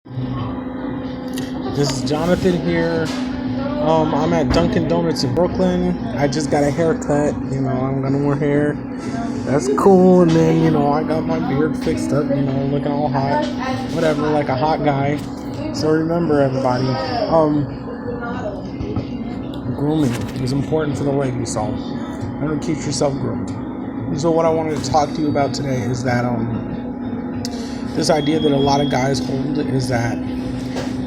This is Jonathan here. I'm at Dunkin' Donuts in Brooklyn. I just got a haircut. I'm gonna wear hair. That's cool. And then, I got my beard fixed up. Looking all hot, whatever, like a hot guy. So remember, everybody, grooming is important for the ladies. So remember to keep yourself groomed. So what I wanted to talk to you about today is that this idea that a lot of guys hold is that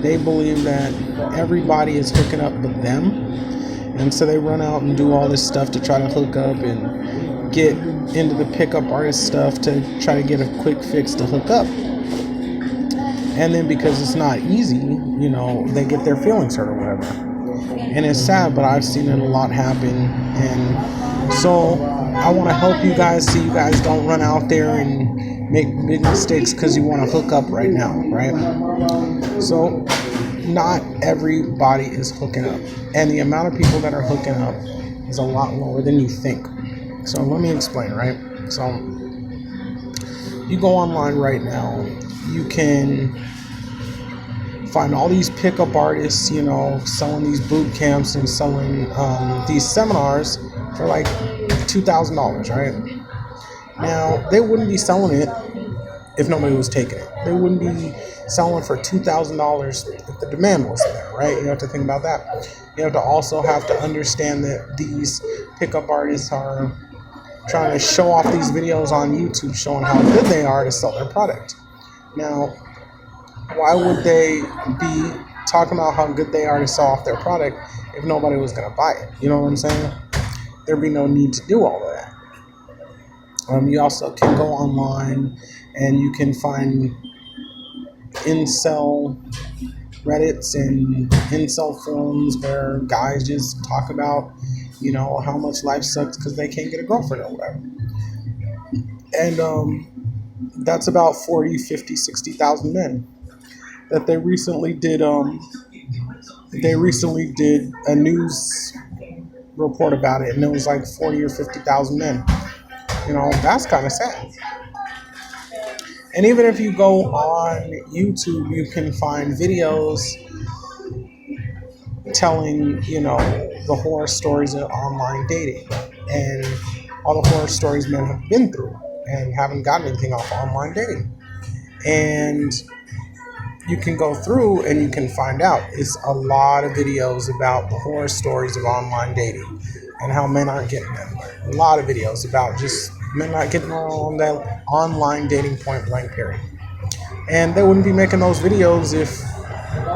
they believe that everybody is hooking up but them. And so they run out and do all this stuff to try to hook up and get into the pickup artist stuff to try to get a quick fix to hook up. And then because it's not easy, they get their feelings hurt or whatever. And it's sad, but I've seen it a lot happen. And so I want to help you guys so you guys don't run out there and make big mistakes because you want to hook up right now, right? So not everybody is hooking up. And the amount of people that are hooking up is a lot lower than you think. So let me explain, right? So you go online right now, you can find all these pickup artists, selling these boot camps and selling these seminars for like $2,000, right? Now, they wouldn't be selling it if nobody was taking it. They wouldn't be selling for $2,000 if the demand wasn't there, right? You have to think about that. You have to also have to understand that these pickup artists are trying to show off these videos on YouTube showing how good they are to sell their product. Now, why would they be talking about how good they are to sell off their product if nobody was going to buy it? You know what I'm saying? There'd be no need to do all of that. You also can go online and you can find incel Reddits and incel forums where guys just talk about, how much life sucks because they can't get a girlfriend or whatever. And that's about 40, 50, 60,000 men that they recently did a news report about it, and it was like 40 or 50,000 men. That's kind of sad. And even if you go on YouTube, you can find videos telling, the horror stories of online dating and all the horror stories men have been through and haven't gotten anything off online dating. And you can go through and you can find out. It's a lot of videos about the horror stories of online dating and how men aren't getting them. A lot of videos about just men not getting on that online dating point blank period. And they wouldn't be making those videos if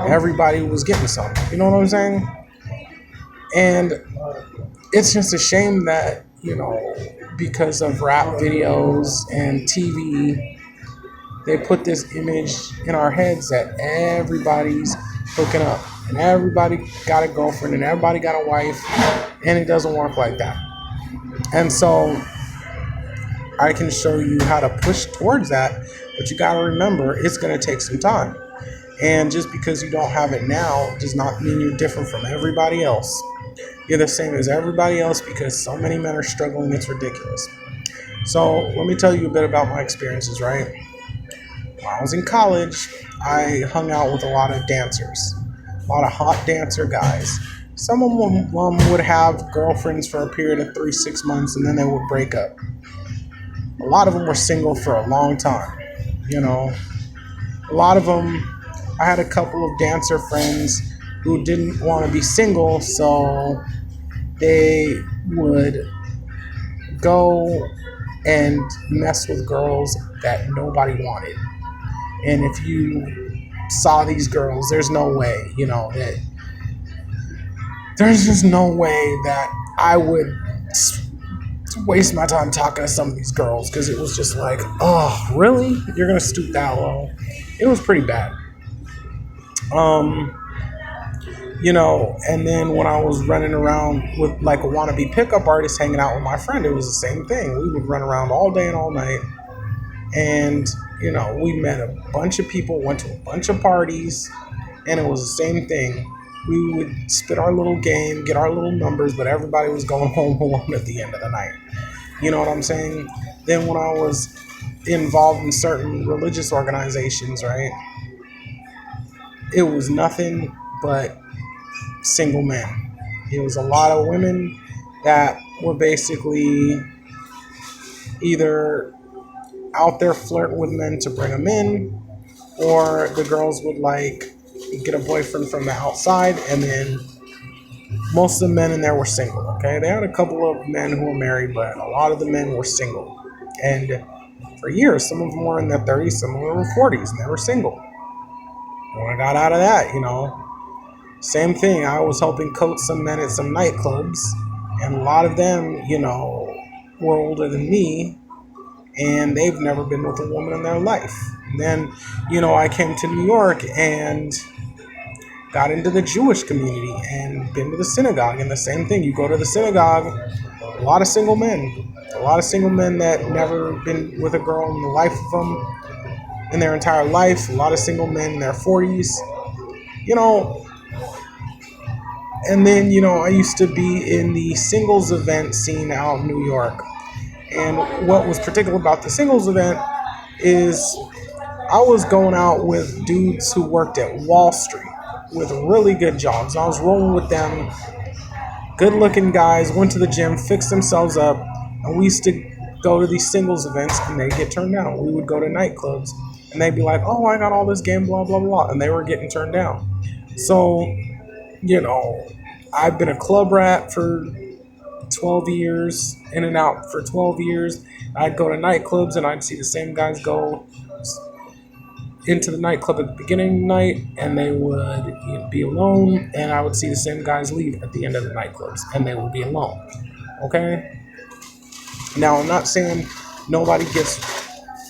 everybody was getting some. You know what I'm saying? And it's just a shame that, because of rap videos and TV, they put this image in our heads that everybody's hooking up and everybody got a girlfriend and everybody got a wife, and it doesn't work like that. And so I can show you how to push towards that, but you got to remember it's going to take some time. And just because you don't have it now does not mean you're different from everybody else. You're the same as everybody else because so many men are struggling, it's ridiculous. So let me tell you a bit about my experiences, right? When I was in college, I hung out with a lot of dancers, a lot of hot dancer guys. Some of them would have girlfriends for a period of 3-6 months and then they would break up. A lot of them were single for a long time. A lot of them, I had a couple of dancer friends who didn't want to be single, so they would go and mess with girls that nobody wanted. And if you saw these girls, there's no way, there's just no way that I would waste my time talking to some of these girls because it was just like, oh, really? You're going to stoop that low? It was pretty bad. And then when I was running around with like a wannabe pickup artist hanging out with my friend, it was the same thing. We would run around all day and all night. And, we met a bunch of people, went to a bunch of parties, and it was the same thing. We would spit our little game, get our little numbers, but everybody was going home alone at the end of the night. You know what I'm saying? Then when I was involved in certain religious organizations, right? it was nothing but single men. It was a lot of women that were basically either out there flirting with men to bring them in, or the girls would like get a boyfriend from the outside, and then most of the men in there were single. Okay, they had a couple of men who were married, but a lot of the men were single. And for years, some of them were in their 30s, some of them were 40s, and they were single. When I got out of that, same thing. I was helping coach some men at some nightclubs, and a lot of them, were older than me, and they've never been with a woman in their life. And then, I came to New York and got into the Jewish community and been to the synagogue, and the same thing. You go to the synagogue, a lot of single men that never been with a girl in the life of them in their entire life, a lot of single men in their 40s, and then, I used to be in the singles event scene out in New York. And what was particular about the singles event is I was going out with dudes who worked at Wall Street with really good jobs. I was rolling with them, good-looking guys, went to the gym, fixed themselves up, and we used to go to these singles events, and they'd get turned down. We would go to nightclubs, and they'd be like, oh, I got all this game, blah, blah, blah, and they were getting turned down. So, I've been a club rat for 12 years, in and out for 12 years. I'd go to nightclubs, and I'd see the same guys go into the nightclub at the beginning of the night, and they would be alone, and I would see the same guys leave at the end of the nightclubs, and they would be alone. Okay? Now, I'm not saying nobody gets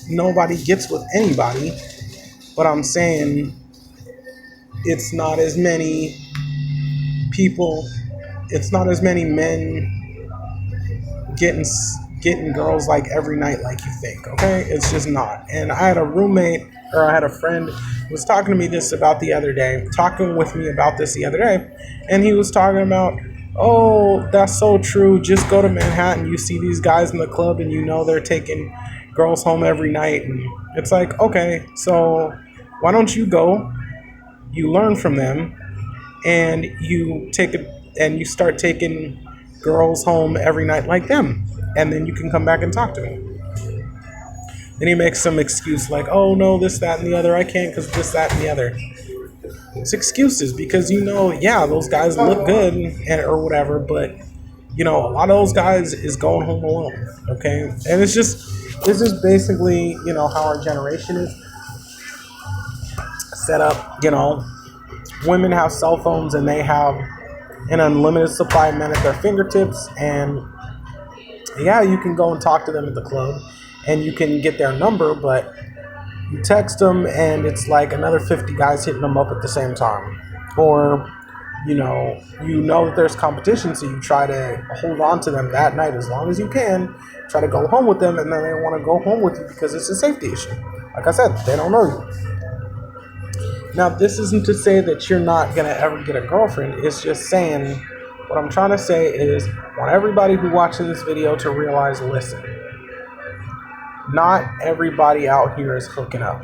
with anybody, but I'm saying it's not as many people, it's not as many men getting girls like every night like you think, okay? It's just not. And I had a friend who was talking with me about this the other day, and he was talking about, oh, that's so true, just go to Manhattan, you see these guys in the club and they're taking girls home every night, and it's like, okay, so why don't you go, you learn from them, and you start taking girls home every night like them, and then you can come back and talk to me. Then he makes some excuse like, oh no, this, that, and the other, I can't because this, that, and the other. It's excuses because those guys look good or whatever, but a lot of those guys is going home alone, okay? And it's just basically, how our generation is set up. Women have cell phones and they have an unlimited supply of men at their fingertips, and you can go and talk to them at the club and you can get their number, but you text them and it's like another 50 guys hitting them up at the same time. Or, that there's competition, so you try to hold on to them that night as long as you can, try to go home with them, and then they want to go home with you because it's a safety issue. Like I said, they don't know you. Now, this isn't to say that you're not going to ever get a girlfriend. It's just saying, what I'm trying to say is, I want everybody who watching this video to realize, listen, not everybody out here is hooking up.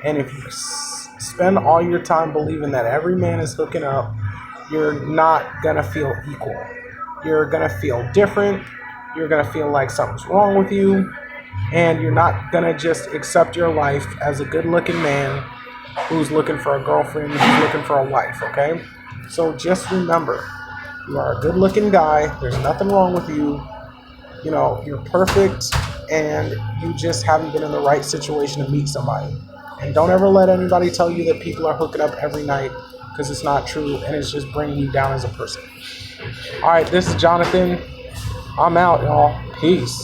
And if you spend all your time believing that every man is hooking up, you're not going to feel equal. You're going to feel different. You're going to feel like something's wrong with you. And you're not going to just accept your life as a good-looking man who's looking for a girlfriend, who's looking for a wife, okay? So just remember, you are a good-looking guy. There's nothing wrong with you. You're perfect, and you just haven't been in the right situation to meet somebody. And don't ever let anybody tell you that people are hooking up every night, because it's not true, and it's just bringing you down as a person. All right, this is Jonathan. I'm out, y'all. Peace.